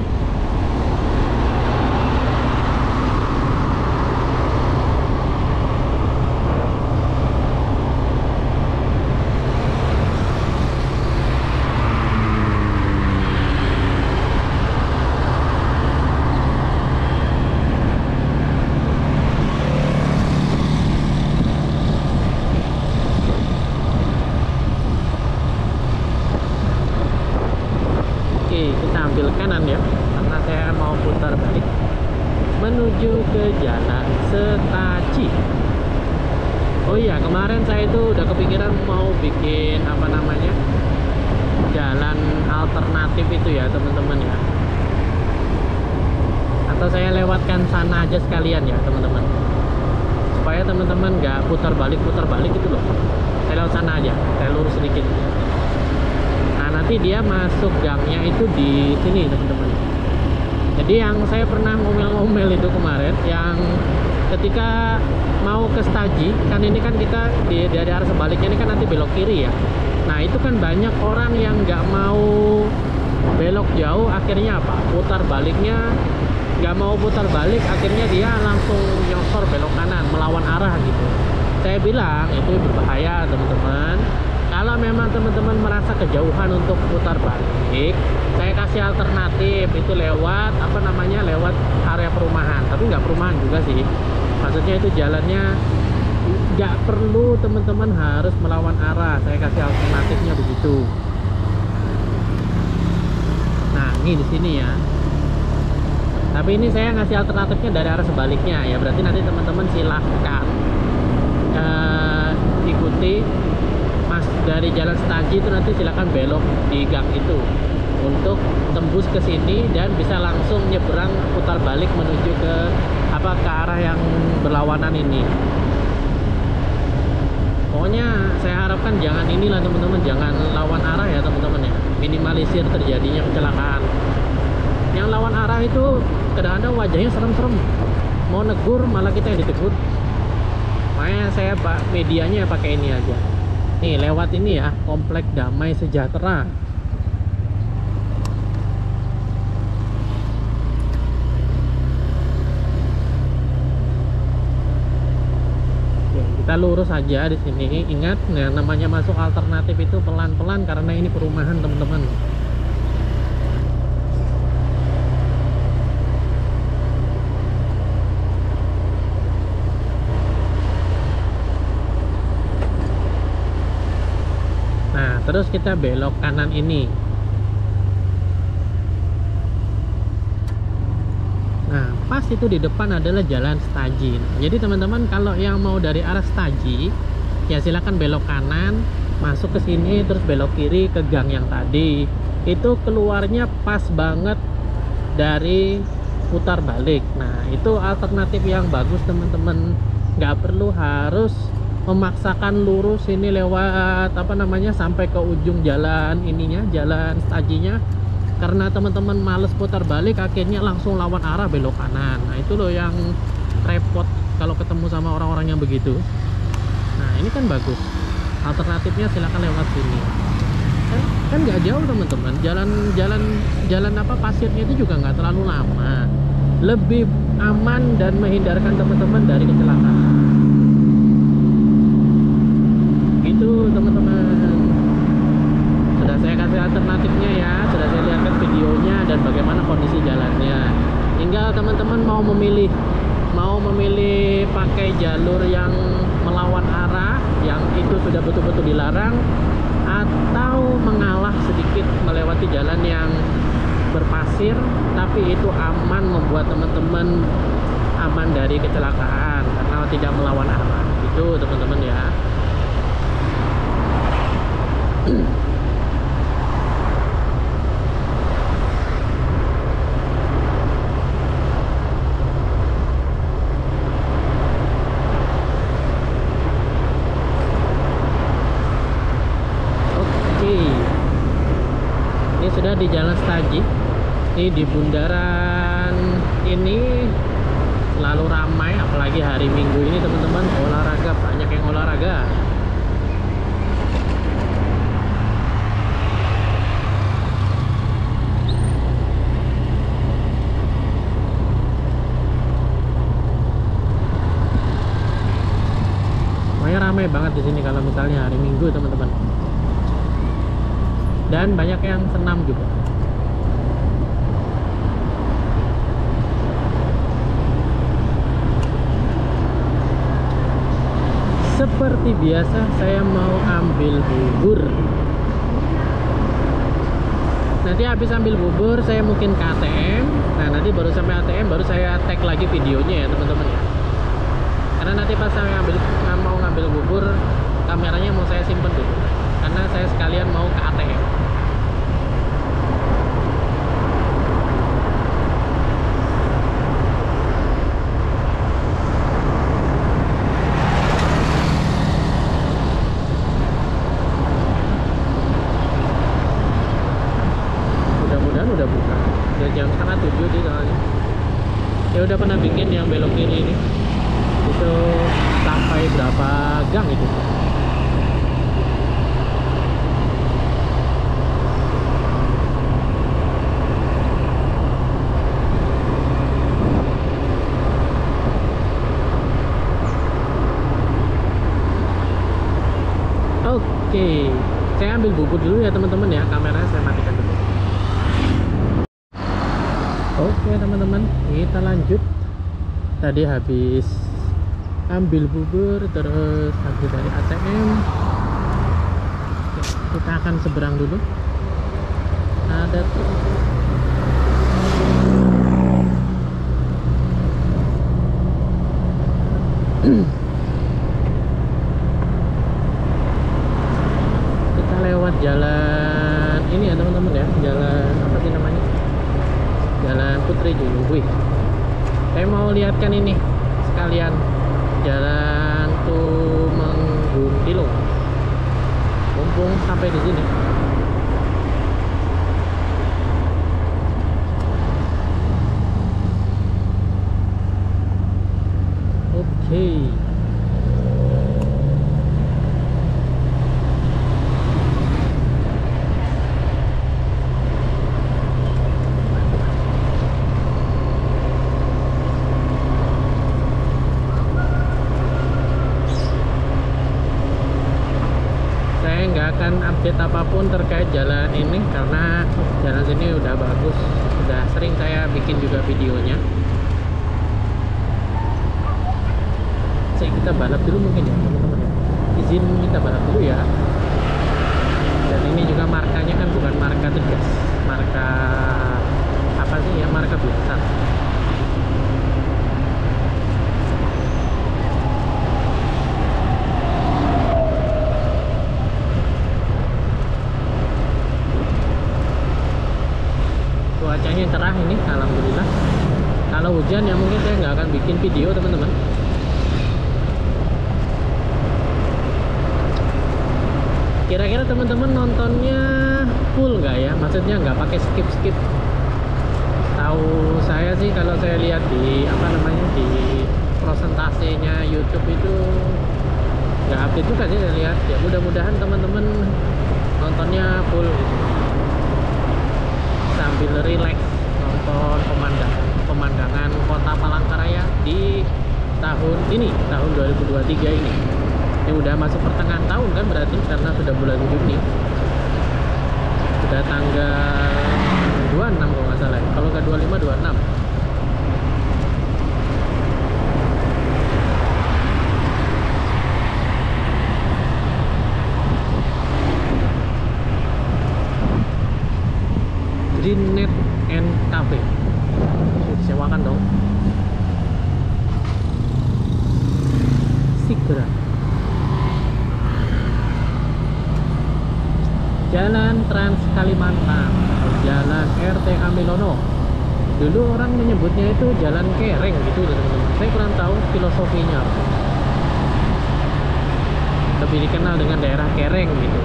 Ambil kanan ya, karena saya mau putar balik menuju ke Jalan Setaji. Oh iya, kemarin saya itu udah kepikiran mau bikin apa namanya jalan alternatif itu ya teman-teman ya, atau saya lewatkan sana aja sekalian ya teman-teman, supaya teman-teman nggak putar balik gitu loh. Saya lewat sana aja, saya lurus sedikit. Nanti dia masuk gangnya itu di sini teman-teman. Jadi yang saya pernah ngomel-ngomel itu kemarin, yang ketika mau ke Setaji kan, ini kan kita dari arah sebaliknya ini kan nanti belok kiri ya. Nah itu kan banyak orang yang nggak mau belok jauh, akhirnya apa, putar baliknya nggak mau putar balik, akhirnya dia langsung nyosor belok kanan melawan arah gitu. Saya bilang itu berbahaya teman-teman. Kalau memang teman-teman merasa kejauhan untuk putar balik, saya kasih alternatif itu lewat apa namanya, lewat area perumahan, tapi nggak perumahan juga sih, maksudnya itu jalannya nggak perlu teman-teman harus melawan arah, saya kasih alternatifnya begitu. Nah ini di sini ya, tapi ini saya ngasih alternatifnya dari arah sebaliknya ya, berarti nanti teman-teman silahkan ikuti mas dari jalan Setaji itu, nanti silahkan belok di gang itu untuk tembus ke sini dan bisa langsung nyebrang putar balik menuju ke apa, ke arah yang berlawanan ini. Pokoknya saya harapkan jangan inilah teman-teman, jangan lawan arah ya teman-teman ya, minimalisir terjadinya kecelakaan. Yang lawan arah itu kadang-kadang wajahnya serem-serem, mau negur malah kita yang ditegur. Makanya saya medianya pakai ini aja. Nih lewat ini ya, Komplek Damai Sejahtera. Oke, kita lurus aja di sini. Ingat, nah, namanya masuk alternatif itu pelan-pelan karena ini perumahan teman-teman. Terus kita belok kanan ini. Nah pas itu di depan adalah jalan Setaji. Jadi teman-teman kalau yang mau dari arah Setaji ya silakan belok kanan, masuk ke sini, terus belok kiri ke gang yang tadi. Itu keluarnya pas banget dari putar balik. Nah itu alternatif yang bagus teman-teman, nggak perlu harus memaksakan lurus ini lewat apa namanya sampai ke ujung jalan ininya, jalan Setajinya, karena teman-teman males putar balik akhirnya langsung lawan arah belok kanan. Nah itu loh yang repot kalau ketemu sama orang-orang yang begitu. Nah ini kan bagus, alternatifnya silahkan lewat sini. Kan nggak jauh teman-teman, jalan apa pasirnya itu juga nggak terlalu lama, lebih aman dan menghindarkan teman-teman dari kecelakaan. Teman-teman, sudah saya kasih alternatifnya ya, sudah saya lihatkan videonya dan bagaimana kondisi jalannya. Tinggal teman-teman mau memilih pakai jalur yang melawan arah, yang itu sudah betul-betul dilarang, atau mengalah sedikit melewati jalan yang berpasir tapi itu aman, membuat teman-teman aman dari kecelakaan karena tidak melawan arah. Itu teman-teman ya. Ini sudah di jalan Setaji. Ini di bundaran ini selalu ramai, apalagi hari Minggu ini teman-teman, olahraga, banyak yang olahraga. Ramai banget di sini kalau misalnya hari Minggu teman-teman, dan banyak yang senam juga. Seperti biasa saya mau ambil bubur. Nanti habis ambil bubur saya mungkin ke ATM. Nah nanti baru sampai ATM baru saya tag lagi videonya ya teman-teman ya. Karena nanti pas saya mau ngambil bubur, kameranya mau saya simpen dulu, karena saya sekalian mau ke ATM. Mudah-mudahan udah buka. Udah jam 6:30 di soalnya. Ya udah pernah bikin yang belok kiri ini. Itu sampai berapa gang itu? Oke, saya ambil bubur dulu ya teman-teman ya, kameranya saya matikan dulu. Oke teman-teman, kita lanjut. Tadi habis ambil bubur, terus habis dari ATM. Kita akan seberang dulu. Ada tuh kita lewat jalan ini ya teman-teman ya, jalan apa sih namanya, Jalan Putri Julung. Wih, saya mau lihatkan ini sekalian, Jalan Tumenggung Tilung. Mumpung sampai di sini. Oke. Saya nggak akan update apapun terkait jalan ini karena jalan sini udah bagus, udah sering saya bikin juga videonya. Kita balap dulu mungkin ya teman-teman ya, izin kita balap dulu ya. Dan ini juga markanya kan bukan marka tegas, marka apa sih ya, marka biasa. Cuacanya cerah ini, alhamdulillah. Kalau hujan ya mungkin saya nggak akan bikin video teman-teman. Kira-kira teman-teman nontonnya full nggak ya? Maksudnya nggak pakai skip-skip. Tahu saya sih kalau saya lihat di apa namanya, di prosentasenya YouTube itu nggak update juga sih saya lihat. Ya mudah-mudahan teman-teman nontonnya full gitu. Sambil relax nonton pemandangan kota Palangkaraya di tahun ini, tahun 2023 ini. Ini udah masuk pertengahan tahun kan berarti, karena sudah bulan Juni, sudah tanggal 26 kalau nggak salah, kalau nggak 25 26. Green Net and Cafe disewakan dong. Segera Jalan Trans Kalimantan, Jalan RT Amilono. Dulu orang menyebutnya itu Jalan Kereng gitu teman-teman. Saya kurang tahu filosofinya apa. Lebih dikenal dengan daerah Kereng gitu.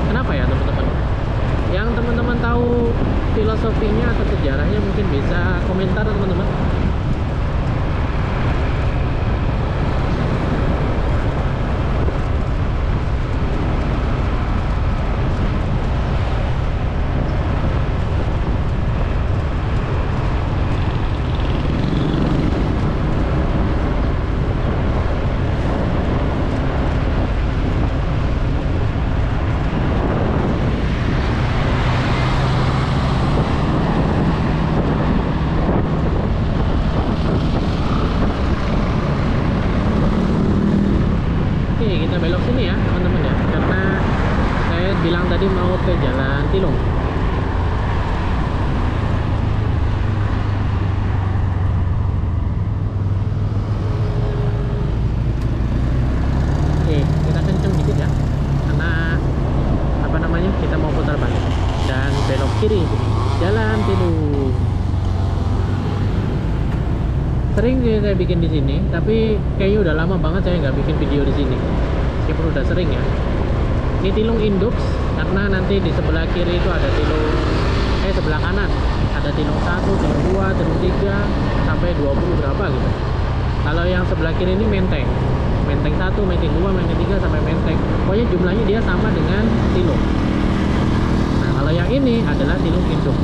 Kenapa ya teman-teman? Yang teman-teman tahu filosofinya atau sejarahnya mungkin bisa komentar teman-teman. Belok sini ya teman-teman ya, karena saya bilang tadi mau ke Jalan Tilung. Oke, kita kenceng dikit ya, karena apa namanya, kita mau putar balik dan belok kiri Jalan Tilung. Sering sih saya bikin di sini, tapi kayaknya udah lama banget saya nggak bikin video di sini. Meskipun udah sering ya. Ini Tilung Induk, karena nanti di sebelah kiri itu ada Tilung, sebelah kanan ada Tilung 1, Tilung 2, Tilung 3 sampai 20 berapa gitu. Kalau yang sebelah kiri ini Menteng. Menteng 1, Menteng 2, Menteng 3 sampai Menteng. Pokoknya jumlahnya dia sama dengan Tilung. Nah, kalau yang ini adalah Tilung Induk.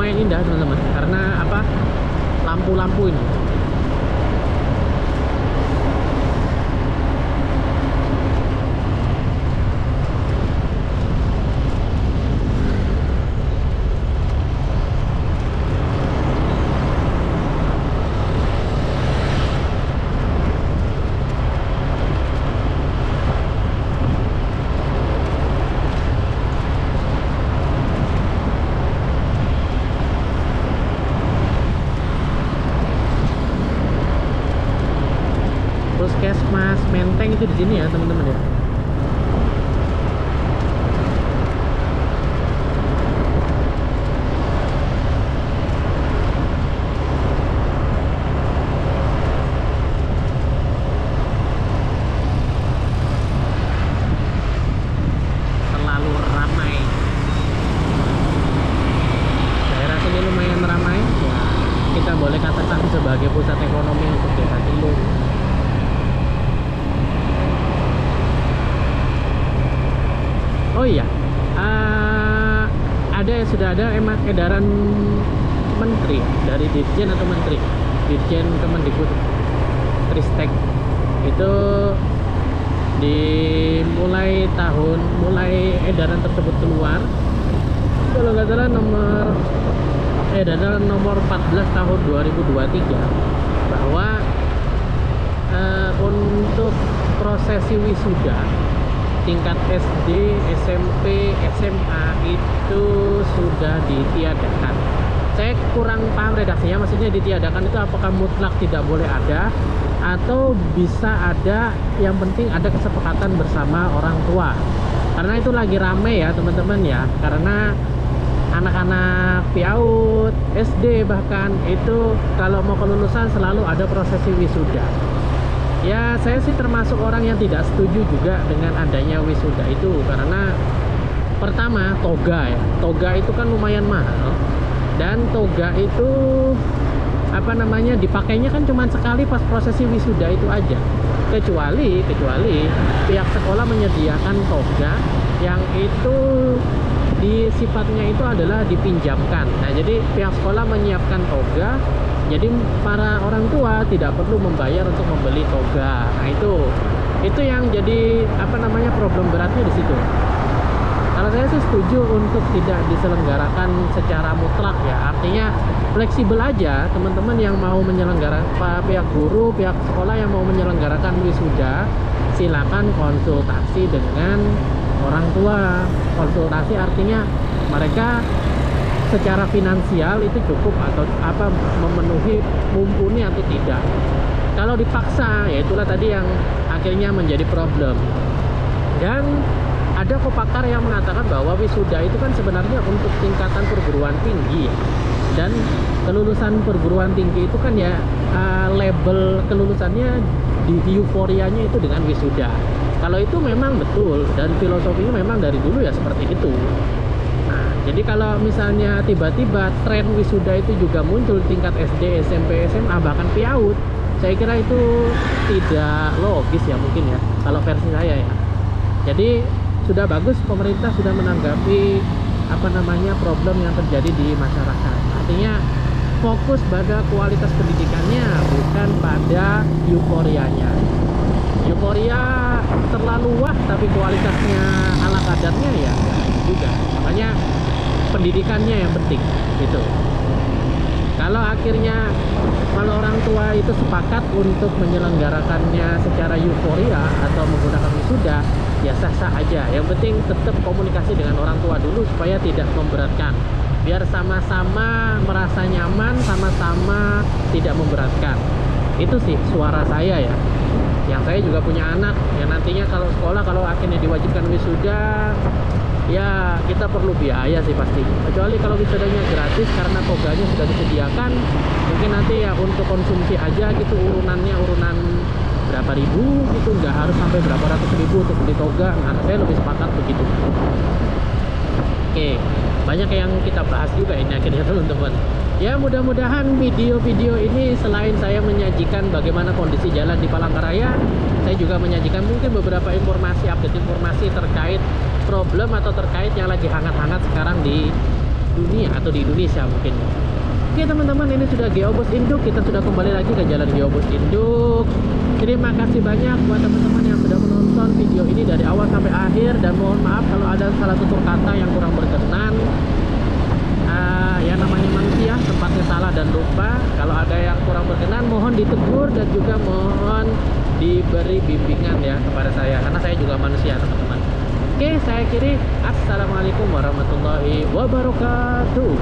lumayan indah teman-teman, karena apa, lampu-lampu ini. Puskesmas Menteng itu di sini ya teman-teman ya. Terlalu ramai. Daerah sini lumayan ramai ya. Kita boleh katakan sebagai pusat ekonomi untuk Desa Cilung. Oh iya, sudah ada edaran menteri dari Dirjen atau Menteri Dirjen Kemendikbud Ristek itu mulai edaran tersebut keluar, kalau nggak salah edaran nomor 14 tahun 2023 bahwa untuk prosesi wisuda tingkat SD, SMP, SMA itu sudah ditiadakan. Saya kurang paham redaksinya, maksudnya ditiadakan itu apakah mutlak tidak boleh ada atau bisa ada, yang penting ada kesepakatan bersama orang tua. Karena itu lagi rame ya teman-teman ya, karena anak-anak PAUD, SD bahkan itu kalau mau kelulusan selalu ada prosesi wisuda. Ya, saya sih termasuk orang yang tidak setuju juga dengan adanya wisuda itu, karena pertama toga ya, toga itu kan lumayan mahal, dan toga itu apa namanya, dipakainya kan cuma sekali pas prosesi wisuda itu aja, kecuali pihak sekolah menyediakan toga yang itu sifatnya itu adalah dipinjamkan. Nah, jadi pihak sekolah menyiapkan toga, jadi para orang tua tidak perlu membayar untuk membeli toga. Nah, itu yang jadi apa namanya, problem beratnya di situ. Kalau saya sih setuju untuk tidak diselenggarakan secara mutlak ya, artinya fleksibel aja teman-teman yang mau menyelenggarakan, pihak guru, pihak sekolah yang mau menyelenggarakan wisuda, silakan konsultasi dengan orang tua. Konsultasi artinya mereka secara finansial itu cukup atau apa, memenuhi, mumpuni atau tidak. Kalau dipaksa, ya itulah tadi yang akhirnya menjadi problem. Dan ada kok pakar yang mengatakan bahwa wisuda itu kan sebenarnya untuk tingkatan perguruan tinggi ya. Dan kelulusan perguruan tinggi itu kan ya label kelulusannya di euforianya itu dengan wisuda. Kalau itu memang betul, dan filosofinya memang dari dulu ya seperti itu. Nah, jadi kalau misalnya tiba-tiba tren wisuda itu juga muncul tingkat SD, SMP, SMA, bahkan PAUD, saya kira itu tidak logis ya mungkin ya, kalau versi saya ya. Jadi sudah bagus pemerintah sudah menanggapi apa namanya, problem yang terjadi di masyarakat. Artinya fokus pada kualitas pendidikannya, bukan pada euforianya. Euforia terlalu wah tapi kualitasnya ala kadarnya ya juga. Makanya pendidikannya yang penting gitu. Kalau akhirnya orang tua itu sepakat untuk menyelenggarakannya secara euforia atau menggunakan wisuda, ya sah-sah aja. Yang penting tetap komunikasi dengan orang tua dulu supaya tidak memberatkan, biar sama-sama merasa nyaman, sama-sama tidak memberatkan. Itu sih suara saya ya. Yang saya juga punya anak yang nantinya kalau sekolah, kalau akhirnya diwajibkan wisuda, ya kita perlu biaya sih pasti. Kecuali kalau wisudanya gratis karena toganya sudah disediakan, mungkin nanti ya untuk konsumsi aja gitu, urunan berapa ribu gitu, nggak harus sampai berapa ratus ribu untuk beli toga. Nah, saya lebih sepakat begitu. Oke, banyak yang kita bahas juga ini akhirnya teman-teman. Ya, mudah-mudahan video-video ini selain saya menyajikan bagaimana kondisi jalan di Palangkaraya, saya juga menyajikan mungkin beberapa informasi, update informasi terkait problem atau terkait yang lagi hangat-hangat sekarang di dunia atau di Indonesia mungkin. Oke teman-teman, ini sudah Geobus Induk. Kita sudah kembali lagi ke jalan Geobus Induk. Terima kasih banyak buat teman-teman yang sudah menonton video ini dari awal sampai akhir, dan mohon maaf kalau ada salah tutur kata yang kurang berkenan. Ya namanya manusia, tempatnya salah dan lupa. Kalau ada yang kurang berkenan mohon ditegur dan juga mohon diberi bimbingan ya kepada saya, karena saya juga manusia teman-teman. Oke, saya akhiri. Assalamualaikum warahmatullahi wabarakatuh.